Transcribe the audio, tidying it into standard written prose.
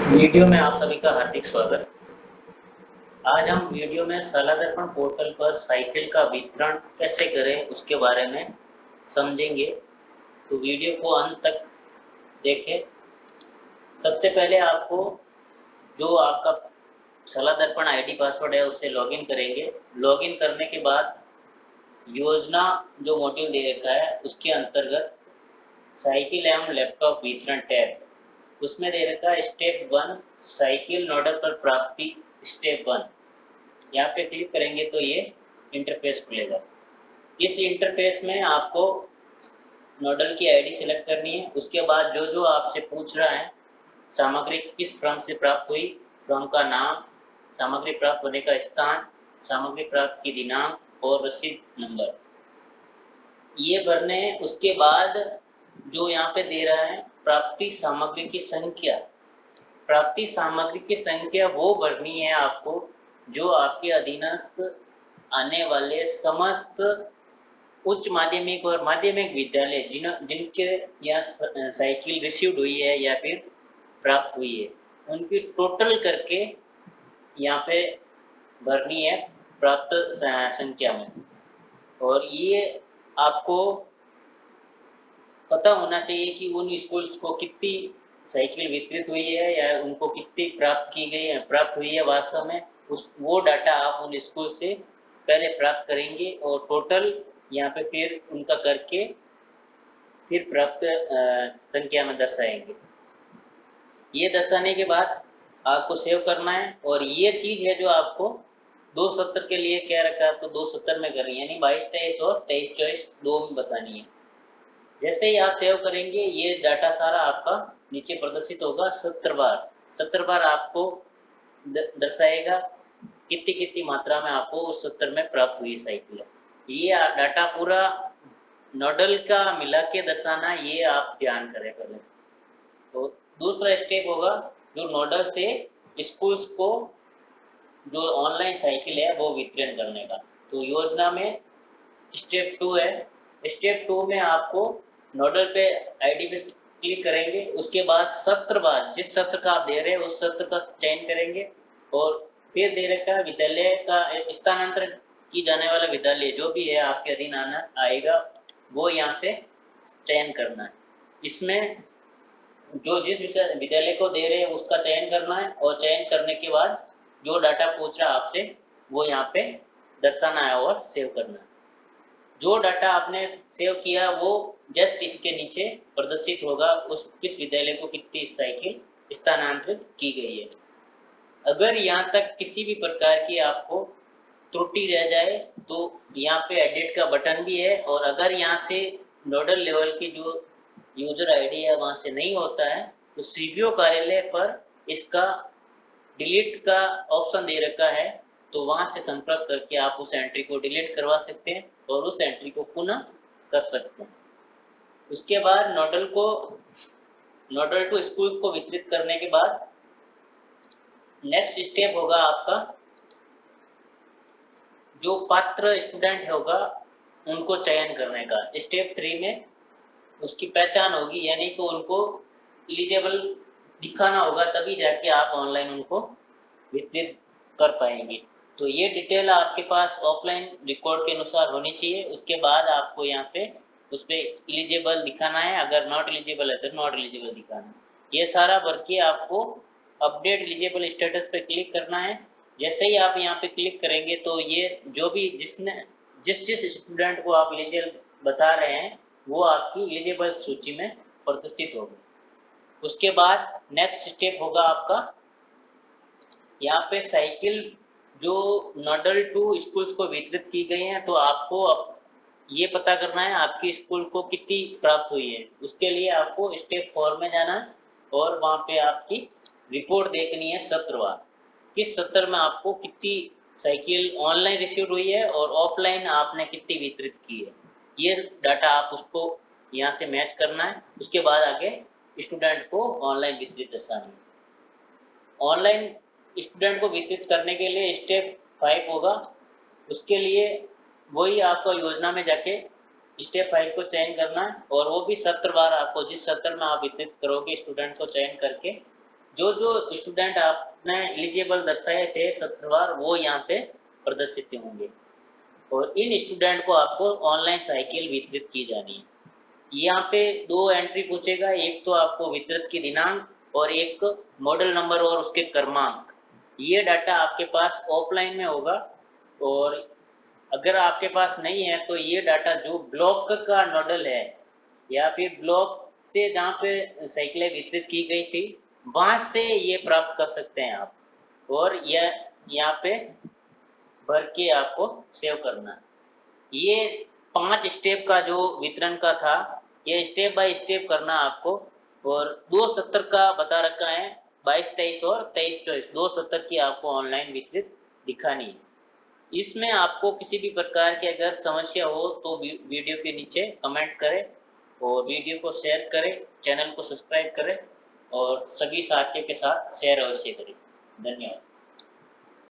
Video में आप सभी का हार्दिक स्वागत। आज हम वीडियो में शाला दर्पण पोर्टल पर साइकिल का वितरण कैसे करें उसके बारे में समझेंगे, तो वीडियो को अंत तक देखें। सबसे पहले आपको जो आपका शाला दर्पण आईडी पासवर्ड है उससे लॉगिन करेंगे। लॉगिन करने के बाद योजना जो मॉड्यूल दे रखा है उसके अंतर्गत साइकिल एवं लैपटॉप वितरण टैब उसमें दे रखा है स्टेप 1 साइकिल नोडल पर प्राप्ति स्टेप 1। यहाँ पे क्लिक करेंगे तो ये इंटरफेस खुलेगा। इस इंटरफेस में आपको नोडल की आईडी सेलेक्ट करनी है। उसके बाद जो जो आपसे पूछ रहा है, सामग्री किस फर्म से प्राप्त हुई, फर्म का नाम, सामग्री प्राप्त होने का स्थान, सामग्री प्राप्त की दिनांक और रसीद नंबर, ये भरने हैं। उसके बाद जो यहाँ पे दे रहा है प्राप्ति सामग्री की संख्या, प्राप्ति सामग्री की संख्या वो भरनी है आपको जो आपके अधीनस्थ आने वाले समस्त उच्च माध्यमिक और माध्यमिक विद्यालय जिनके यहाँ साइकिल रिसीव्ड हुई है या फिर प्राप्त हुई है, उनकी टोटल करके यहाँ पे भरनी है प्राप्त संख्या में। और ये आपको पता होना चाहिए कि उन स्कूल को कितनी साइकिल वितरित हुई है या उनको कितनी प्राप्त हुई है वास्तव में, उस वो डाटा आप उन स्कूल से पहले प्राप्त करेंगे और टोटल यहाँ पे फिर उनका करके फिर प्राप्त संख्या में दर्शाएंगे। ये दर्शाने के बाद आपको सेव करना है। और ये चीज़ है जो आपको 2 सत्र के लिए क्या रखा है, तो 2 सत्र में करनी है, यानी 22-23 और 23-24 दो में बतानी है। जैसे ही आप सेव करेंगे ये डाटा सारा आपका नीचे प्रदर्शित होगा। 70 बार आपको दर्शाएगा कितनी कितनी मात्रा में आपको उस सत्र में प्राप्त हुई साइकिल है। ये डाटा पूरा नोडल का मिला के दर्शाना, ये आप ध्यान करें पहले। तो दूसरा स्टेप होगा जो नोडल से स्कूल्स को जो ऑनलाइन साइकिल है वो वितरण करने का। तो योजना में स्टेप 2 है। स्टेप 2 में आपको नोडल पे आईडी पे क्लिक करेंगे। उसके बाद सत्र बाद जिस सत्र का आप दे रहे हैं उस सत्र का चयन करेंगे और फिर दे रखा है विद्यालय का स्थानांतरण की जाने वाला विद्यालय जो भी है आपके अधीन आना आएगा वो यहाँ से चयन करना है। इसमें जो जिस विद्यालय को दे रहे हैं उसका चयन करना है और चयन करने के बाद जो डाटा पूछ रहा है आपसे वो यहाँ पे दर्शाना है और सेव करना है। जो डाटा आपने सेव किया वो जस्ट इसके नीचे प्रदर्शित होगा, उस किस विद्यालय को कितनी साइकिल स्थानांतरित की गई है। अगर यहाँ तक किसी भी प्रकार की आपको त्रुटि रह जाए तो यहाँ पे एडिट का बटन भी है। और अगर यहाँ से नोडल लेवल की जो यूजर आईडी है वहाँ से नहीं होता है तो सीडीओ कार्यालय पर इसका डिलीट का ऑप्शन दे रखा है, तो वहाँ से संपर्क करके आप उस एंट्री को डिलीट करवा सकते हैं और उस एंट्री को पुनः कर सकते हैं। उसके बाद नोडल टू स्कूल को वितरित करने के बाद नेक्स्ट स्टेप होगा आपका जो पात्र स्टूडेंट होगा उनको चयन करने का। स्टेप 3 में उसकी पहचान होगी, यानी कि उनको एलिजिबल दिखाना होगा, तभी जाके आप ऑनलाइन उनको वितरित कर पाएंगे। तो ये डिटेल आपके पास ऑफलाइन रिकॉर्ड के अनुसार होनी चाहिए। उसके बाद आपको यहाँ पे उस पर एलिजिबल दिखाना है, अगर नॉट एलिजिबल है तो नॉट एलिजिबल दिखाना है। ये सारा भर के आपको अपडेट एलिजिबल स्टेटस पे क्लिक करना है। जैसे ही आप यहाँ पे क्लिक करेंगे तो ये जो भी जिस स्टूडेंट को आप एलिजिबल बता रहे हैं वो आपकी एलिजिबल सूची में प्रदर्शित होगी। उसके बाद नेक्स्ट स्टेप होगा आपका यहाँ पे साइकिल जो नोडल टू स्कूल्स को वितरित की गई हैं, तो आपको ये पता करना है आपकी स्कूल को कितनी प्राप्त हुई है। उसके लिए आपको स्टेप 4 में जाना है और वहाँ पे आपकी रिपोर्ट देखनी है सत्रवार, किस सत्र में आपको कितनी साइकिल ऑनलाइन रिसीव हुई है और ऑफलाइन आपने कितनी वितरित की है। ये डाटा आप उसको यहाँ से मैच करना है। उसके बाद आगे स्टूडेंट को ऑनलाइन वितरित दर्शानी है। ऑनलाइन स्टूडेंट को वितरित करने के लिए स्टेप 5 होगा। उसके लिए वही आपको योजना में जाके स्टेप 5 को चयन करना है और वो भी सत्रवार आपको जिस सत्र में आप वितरित करोगे स्टूडेंट को चयन करके जो जो स्टूडेंट आपने एलिजिबल दर्शाए थे सत्रवार, वो यहाँ पे प्रदर्शित होंगे और इन स्टूडेंट को आपको ऑनलाइन साइकिल वितरित की जानी है। यहाँ पे 2 एंट्री पूछेगा, एक तो आपको वितरित की दिनांक और एक मॉडल नंबर और उसके क्रमांक। ये डाटा आपके पास ऑफलाइन में होगा और अगर आपके पास नहीं है तो ये डाटा जो ब्लॉक का नोडल है या फिर ब्लॉक से जहाँ पे साइकिलें वितरित की गई थी वहाँ से ये प्राप्त कर सकते हैं आप, और यह यहाँ पे भर के आपको सेव करना है। ये 5 स्टेप का जो वितरण का था, ये स्टेप बाय स्टेप करना आपको, और 2 सत्र का बता रखा है, 22-23 और 23-24 2 सत्र की आपको ऑनलाइन वितरित दिखानी है। इसमें आपको किसी भी प्रकार की अगर समस्या हो तो वीडियो के नीचे कमेंट करें और वीडियो को शेयर करें, चैनल को सब्सक्राइब करें और सभी साथियों के साथ शेयर अवश्य करें। धन्यवाद।